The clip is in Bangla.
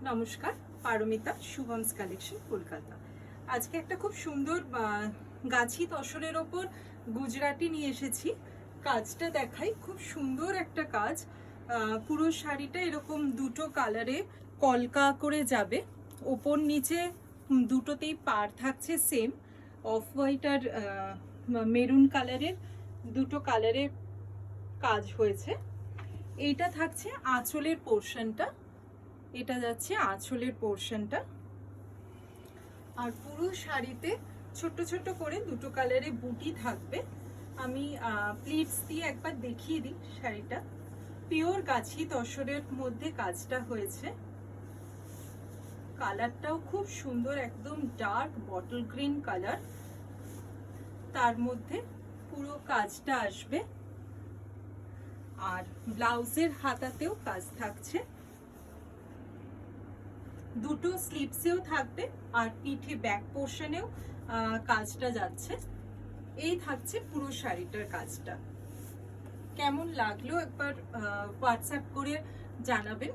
নমস্কার, পারমিতা, শুভমস কালেকশন, কলকাতা। আজকে একটা খুব সুন্দর গাছি তসরের ওপর গুজরাটি নিয়ে এসেছি। কাজটা দেখাই, খুব সুন্দর একটা কাজ। পুরো শাড়িটা এরকম দুটো কালারে কলকা করে যাবে, ওপর নিচে দুটোতেই পার থাকছে সেম অফ হোয়াইট আর মেরুন কালারের, দুটো কালারের কাজ হয়েছে। এইটা থাকছে আঁচলের পোর্শনটা, এটা যাচ্ছে আঁচলের পোর্শনটা। আর পুরো শাড়িতে ছোট ছোট করে দুটো কালারে বুটি থাকবে। আমি প্লিটস দিয়ে একবার দেখিয়ে দিই শাড়িটা। পিওর গাছি তসরের মধ্যে কাজটা হয়েছে। কালারটাও খুব সুন্দর, একদম ডার্ক বটল গ্রিন কালার, তার মধ্যে পুরো কাজটা আসবে। আর ব্লাউজের হাতাতেও কাজ থাকছে, দুটো স্লিপসেও থাকবে আর পিঠে ব্যাক পোর্শনেও কাজটা যাচ্ছে। এই থাকছে পুরো শাড়িটার কাজটা। কেমন লাগলো একবার হোয়াটসঅ্যাপ করে জানাবেন।